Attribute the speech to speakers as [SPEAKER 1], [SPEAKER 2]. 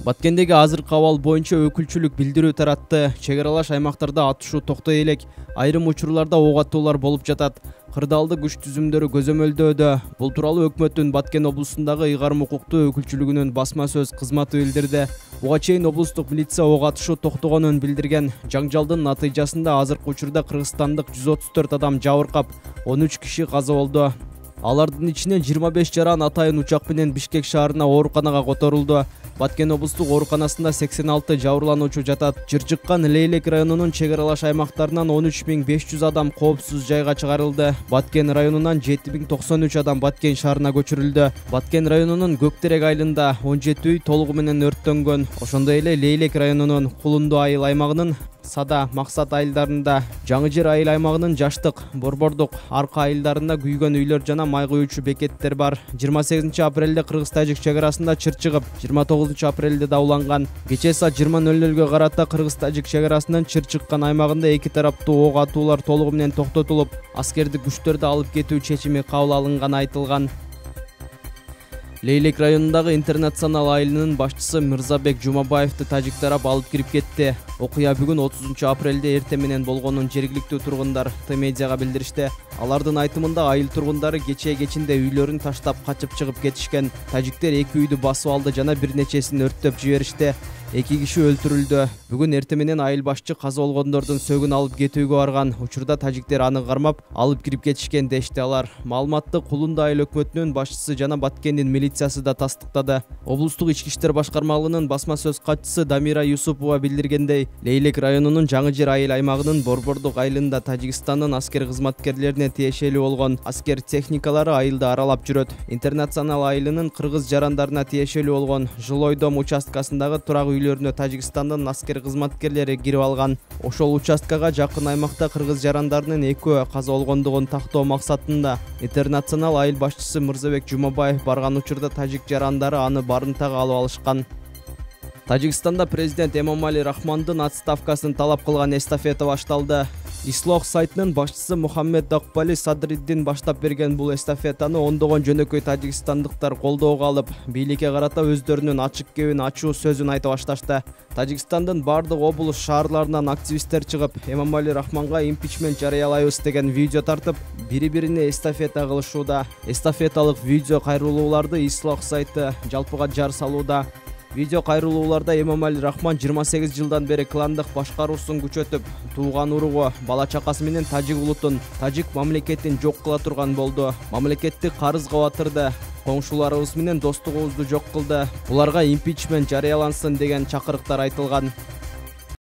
[SPEAKER 1] Баткендеги азыркы абал боюнча өкүлчүлүк билдирүү таратты. Чек аралаш аймактарда атышуу токтой элек. Айрым учурларда ок атуулар болуп жатат. Кырдаалды күч түзүмдөрү көзөмөлдөөдө. Бул тууралуу өкмөттүн Баткен облусундагы ыйгарым укуктуу өкүлчүлүгүнүн басма сөз кызматы билдирди. Буга чейин облустук милиция ок атышуу токтогонун билдирген. Жаңжалдын натыйжасында азыркы учурда кыргызстандык 134 адам жабыркап, 13 киши каза болду. Алардын ичинен 25 жаран атайын учак менен Бишкек шаарына ооруканага которулду. Баткен облустук ооруканасында 86 жабырлануучу жатат. Жыр чыккан Лейлек районунун чек аралаш аймактарынан 13500 адам коопсуз жайга чыгарылды. Баткен районунан 7093 адам Баткен шаарына көчүрүлдү. Баткен районунун Көктерек айылында 17 үй толугу менен өрттөнгөн. Ошондой эле Лейлек районунун Кулунду айыл аймагынын Сада, Максат айылдарында, Жаңы Жер айыл аймагынын Жаштык, Борбордук, Арка айылдарында күйгөн үйлөр жана май куюучу бекеттер бар. 28 апрелде Кыргыз-Тажик чек арасында чыр чыгып, 29 апрелде да уланган. Кечээ саат 20:00 карата Кыргыз-Тажик чек арасынан чыр чыккан аймагында эки тараптуу ок атуулар толугу менен токтотулуп, аскердик күчтөрдү алып кетүү чечими кабыл алынганы айтылган. Лейлек районундагы интернационал айылынын башчысы Мырзабек Жумабаевди тажик тарап алып кирип кетти. Окуя бүгүн 30 апрелде эртең менен болгонун жергиликтүү тургундар Т-медиага билдиришти. Алардын айтымында айыл тургундары кечинде үйлөрүн таштап качып чыгып кетишкен. Тажиктер эки үйдү басып алды жана бир нечесин өрттөп жиберишти. 2 киши өлтүрүлдү. Бүгүн эртең менен айыл башчы каза болгондордун сөгүн алып кетүүгө барган. Учурда тажиктер аны кармап, алып кирип кетишкен дешти алар. Маалыматты Кулунду айыл өкмөтүнүн башчысы жана Баткендин милициясы да тастыктады. Облустук ички иштер башкармалыгынын басма сөз катчысы Дамира Юсупова билдиргендей, Лейлек районунун Жаңы Жер айыл аймагынын Борбордук айылында Тажикстандын аскер кызматкерлерине тиешелүү болгон аскер техникалары айылды аралап жүрөт. Интернационал айылынын кыргыз жарандарына тиешелүү болгон Жилой дом участкасындагы турак үйлөрүнө Тажикстандын аскер кызматкерлери кирип алган. Ошол участкага жакын аймакта кыргыз жарандарынын экөө каза болгондугун тактоо максатында интернационал айыл башчысы Мырзабек Жумабаев барган учурда тажик жарандары аны барымтага алып алышкан. Тажикстанда президент Эмомали Рахмондун отставкасын талап кылган эстафета башталды. Ислох сайтынын башчысы Мухаммед Дакбали Садриддин баштап берген бул эстафетаны ондогон жөнөкөй тажикстандыктар колдоого алып, бийликке карата өздөрүнүн ачык кебин ачуу сөзүн айта башташты. Тажикстандын бардык облус шаарларынан активисттер чыгып, Эмомали Рахмонго импичмент жарыялайбыз деген видео тартып, бири-бирине эстафета кылышууда. Эстафеталык видео кайрылууларды Ислох сайты жалпыга жар салууда. Видео кайрылууларда Эмомали Рахмон 28 жылдан бери кландык башкаруусун күчөтүп, тууган уругу, бала чакасы менен тажик улутун, тажик мамлекетин жок кыла турган болду. Мамлекетти карызга батырды. Коңшуларыбыз менен достугубузду жок кылды. Буларга импичмент жарыялансын деген чакырыктар айтылган.